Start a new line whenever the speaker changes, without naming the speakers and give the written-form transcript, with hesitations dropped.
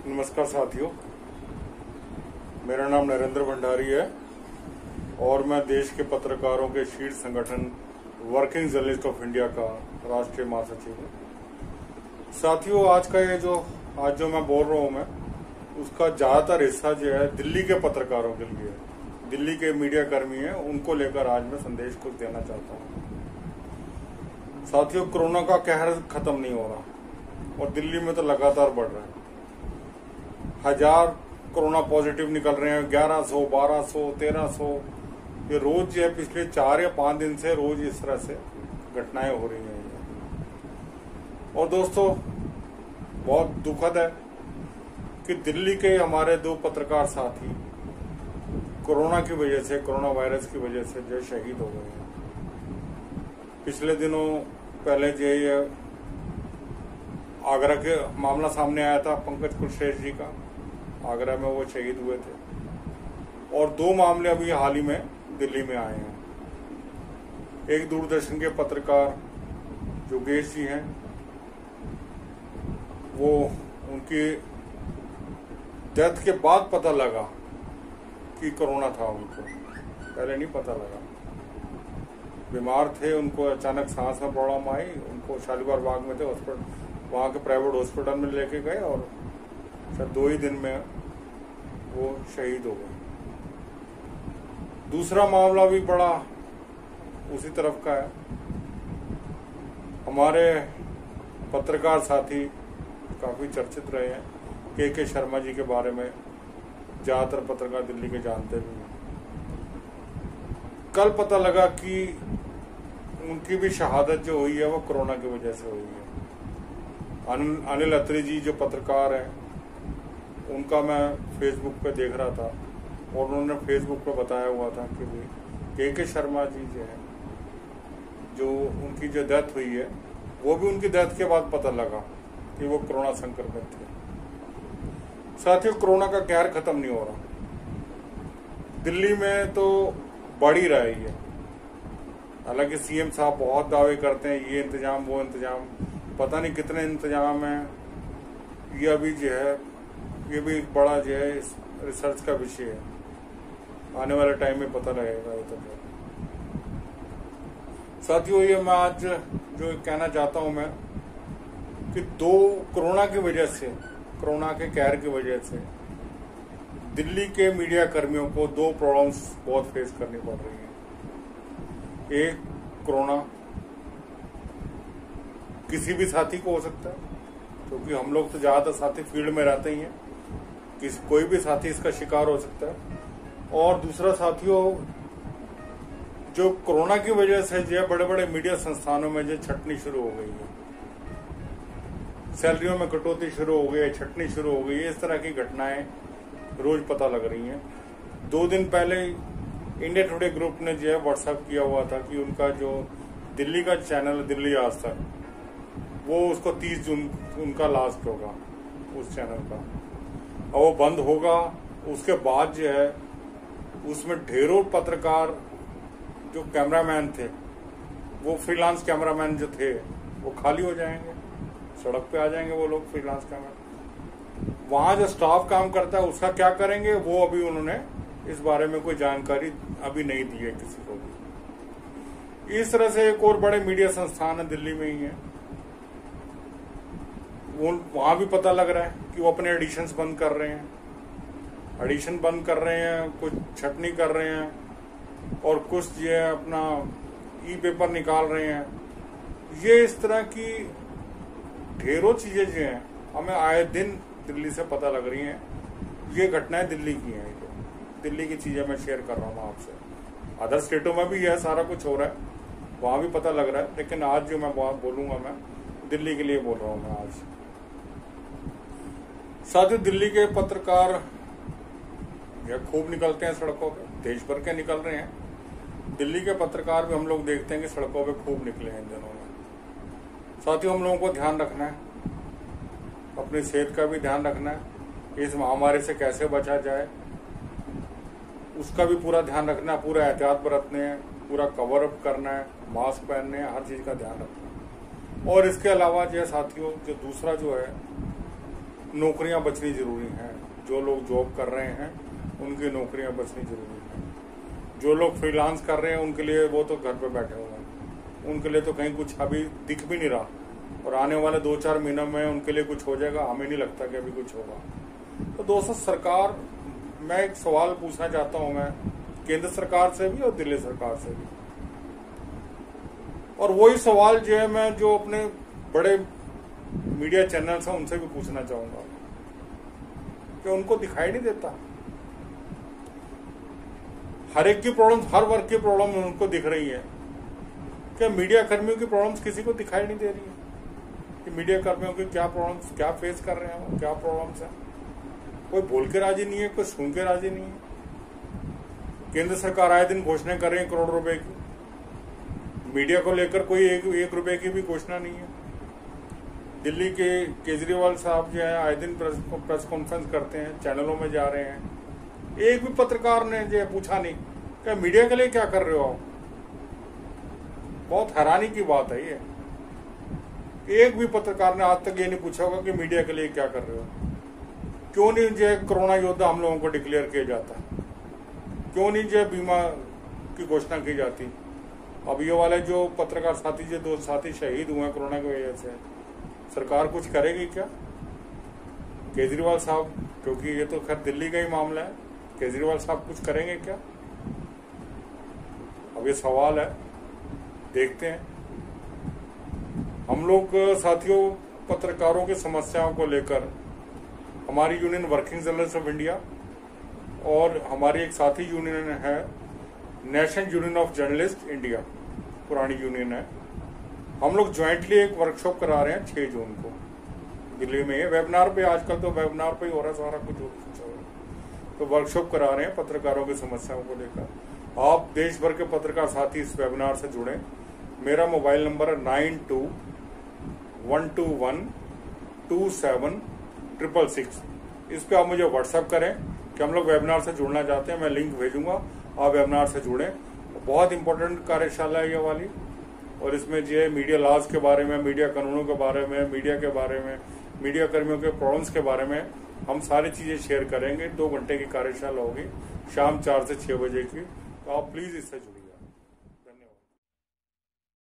नमस्कार साथियों, मेरा नाम नरेंद्र भंडारी है और मैं देश के पत्रकारों के शीर्ष संगठन वर्किंग जर्नलिस्ट ऑफ इंडिया का राष्ट्रीय महासचिव हूँ। साथियों, आज जो मैं बोल रहा हूँ मैं उसका ज्यादातर हिस्सा जो है दिल्ली के पत्रकारों के लिए, दिल्ली के मीडिया कर्मी हैं, उनको लेकर आज मैं संदेश कुछ देना चाहता हूँ। साथियों, कोरोना का कहर खत्म नहीं हो रहा और दिल्ली में तो लगातार बढ़ रहा है। 1000 कोरोना पॉजिटिव निकल रहे हैं, 1100, 1200, 1300, ये रोज जो है पिछले 4 या 5 दिन से रोज इस तरह से घटनाएं हो रही हैं। और दोस्तों, बहुत दुखद है कि दिल्ली के हमारे 2 पत्रकार साथी कोरोना की वजह से, कोरोना वायरस की वजह से जो शहीद हो गए हैं। पिछले दिनों पहले जो ये आगरा के मामला सामने आया था, पंकज कुलश्रेष्ठ जी का, आगरा में वो शहीद हुए थे। और 2 मामले अभी हाल ही में दिल्ली में आए हैं। एक दूरदर्शन के पत्रकार योगेश जी हैं, वो उनकी डेथ के बाद पता लगा कि कोरोना था, उनको पहले नहीं पता लगा। बीमार थे, उनको अचानक सांस में प्रॉब्लम आई, उनको शालीमार बाग में थे हॉस्पिटल, वहाँ के प्राइवेट हॉस्पिटल में लेके गए और शायद 2 ही दिन में वो शहीद हो गए। दूसरा मामला भी बड़ा उसी तरफ का है। हमारे पत्रकार साथी काफी चर्चित रहे हैं, के शर्मा जी के बारे में ज्यादातर पत्रकार दिल्ली के जानते भी हैं। कल पता लगा कि उनकी भी शहादत जो हुई है वो कोरोना की वजह से हुई है। अनिल अत्री जी जो पत्रकार हैं, उनका मैं फेसबुक पे देख रहा था और उन्होंने फेसबुक पे बताया हुआ था कि के शर्मा जी जो है, जो उनकी जो डेथ हुई है, वो भी उनकी डेथ के बाद पता लगा कि वो कोरोना संक्रमित थे। साथियों, कोरोना का कहर खत्म नहीं हो रहा। दिल्ली में तो बढ़ ही रहा है। हालांकि सीएम साहब बहुत दावे करते हैं, ये इंतजाम वो इंतजाम, पता नहीं कितने इंतजाम है। ये अभी जो है, ये भी एक बड़ा जो है रिसर्च का विषय है। आने वाले टाइम में पता लगेगा ये तो। साथियों, ये मैं आज जो कहना चाहता हूं मैं कि कोरोना की वजह से, कोरोना के कहर की वजह से दिल्ली के मीडिया कर्मियों को 2 प्रॉब्लम्स बहुत फेस करनी पड़ रही है। एक, कोरोना किसी भी साथी को हो सकता है, क्योंकि हम लोग तो ज्यादातर साथी फील्ड में रहते ही हैं, कोई भी साथी इसका शिकार हो सकता है। और दूसरा साथियों, जो कोरोना की वजह से जो बड़े बड़े मीडिया संस्थानों में जो छटनी शुरू हो गई है, सैलरियों में कटौती शुरू हो गई है, छटनी शुरू हो गई है, इस तरह की घटनाएं रोज पता लग रही हैं। 2 दिन पहले इंडिया टुडे ग्रुप ने जो है व्हाट्सएप किया हुआ था कि उनका जो दिल्ली का चैनल दिल्ली आज तक, वो उसको 30 जून उनका लास्ट होगा उस चैनल का, और वो बंद होगा। उसके बाद जो है उसमें ढेरों पत्रकार जो कैमरामैन थे, वो फ्रीलांस कैमरामैन जो थे, वो खाली हो जाएंगे, सड़क पे आ जाएंगे वो लोग फ्रीलांस कैमरा। वहां जो स्टाफ काम करता है उसका क्या करेंगे, वो अभी उन्होंने इस बारे में कोई जानकारी अभी नहीं दी है किसी को भी। इस तरह से एक और बड़े मीडिया संस्थान है दिल्ली में ही है, वहां भी पता लग रहा है कि वो अपने एडिशंस बंद कर रहे हैं, एडिशन बंद कर रहे हैं, कुछ छटनी कर रहे हैं और कुछ जो है अपना ई-पेपर निकाल रहे हैं। ये इस तरह की ढेरों चीजें जो हैं हमें आए दिन दिल्ली से पता लग रही हैं। ये घटनाएं दिल्ली की हैं, दिल्ली की चीजें मैं शेयर कर रहा हूँ आपसे। अदर स्टेटों में भी यह सारा कुछ हो रहा है, वहां भी पता लग रहा है, लेकिन आज जो मैं बोलूंगा मैं दिल्ली के लिए बोल रहा हूँ मैं आज। साथ ही दिल्ली के पत्रकार खूब निकलते हैं सड़कों पे, देश भर के निकल रहे हैं। दिल्ली के पत्रकार भी हम लोग देखते हैं कि सड़कों पे खूब निकले हैं इन दिनों में। साथियों, हम लोगों को ध्यान रखना है, अपनी सेहत का भी ध्यान रखना है, इस महामारी से कैसे बचा जाए उसका भी पूरा ध्यान रखना है, पूरा एहतियात बरतने हैं, पूरा कवर अप करना है, मास्क पहनने हैं, हर चीज का ध्यान रखना है। और इसके अलावा जो है साथियों, जो दूसरा जो है नौकरियां बचनी जरूरी हैं। जो लोग जॉब कर रहे हैं उनकी नौकरियां बचनी जरूरी हैं। जो लोग फ्रीलांस कर रहे हैं उनके लिए वो तो घर पे बैठे हुए हैं, उनके लिए तो कहीं कुछ अभी दिख भी नहीं रहा, और आने वाले 2-4 महीनों में उनके लिए कुछ हो जाएगा, हमें नहीं लगता कि अभी कुछ होगा। तो दोस्तों, सरकार, मैं एक सवाल पूछना चाहता हूं, मैं केंद्र सरकार से भी और दिल्ली सरकार से भी, और वही सवाल जो है मैं जो अपने बड़े मीडिया चैनल्स हैं उनसे भी पूछना चाहूंगा कि उनको दिखाई नहीं देता। हर एक की प्रॉब्लम, हर वर्ग की प्रॉब्लम उनको दिख रही है, क्या मीडिया कर्मियों की प्रॉब्लम्स किसी को दिखाई नहीं दे रही है कि मीडिया कर्मियों की क्या प्रॉब्लम्स, क्या फेस कर रहे हैं, क्या प्रॉब्लम्स है? कोई बोल के राजी नहीं है, कोई सुन के राजी नहीं है। केंद्र सरकार आए दिन घोषणा कर रहे हैं करोड़ रुपए की, मीडिया को लेकर कोई एक रुपए की भी घोषणा नहीं है। दिल्ली के केजरीवाल साहब जो है आए दिन प्रेस कॉन्फ्रेंस करते हैं, चैनलों में जा रहे हैं, एक भी पत्रकार ने जो पूछा नहीं क्या मीडिया के लिए क्या कर रहे हो आप? बहुत हैरानी की बात है ये। एक भी पत्रकार ने आज तक ये नहीं पूछा होगा कि मीडिया के लिए क्या कर रहे हो। क्यों नहीं जो कोरोना योद्धा हम लोगों को डिक्लेयर किया जाता, क्यों नहीं जो बीमा की घोषणा की जाती? अब ये वाले जो पत्रकार साथी, जो 2 साथी शहीद हुए हैं कोरोना की वजह से, सरकार कुछ करेगी क्या? केजरीवाल साहब, क्योंकि ये तो खैर दिल्ली का ही मामला है, केजरीवाल साहब कुछ करेंगे क्या? अब ये सवाल है, देखते हैं। हम लोग साथियों पत्रकारों की समस्याओं को लेकर हमारी union working journalist of India और हमारी एक साथी यूनियन है national union of journalist India, पुरानी यूनियन है, हम लोग ज्वाइंटली एक वर्कशॉप करा रहे हैं 6 जून को दिल्ली में। वेबिनार पे, आजकल तो वेबिनार पे ही हो रहा है सारा कुछ, तो वर्कशॉप करा रहे हैं पत्रकारों की समस्याओं को लेकर। आप देश भर के पत्रकार साथी इस वेबिनार से जुड़े। मेरा मोबाइल नंबर है 92122766। इस पे आप मुझे व्हाट्सएप करें कि हम लोग वेबिनार से जुड़ना चाहते हैं, मैं लिंक भेजूंगा, आप वेबिनार से जुड़ें। बहुत इंपॉर्टेंट कार्यशाला है ये वाली, और इसमें जो है मीडिया लॉज के बारे में, मीडिया कानूनों के बारे में, मीडिया के बारे में, मीडिया कर्मियों के प्रॉब्लम्स के बारे में हम सारी चीजें शेयर करेंगे। 2 घंटे की कार्यशाला होगी, शाम 4 से 6 बजे की, तो आप प्लीज इससे जुड़िए।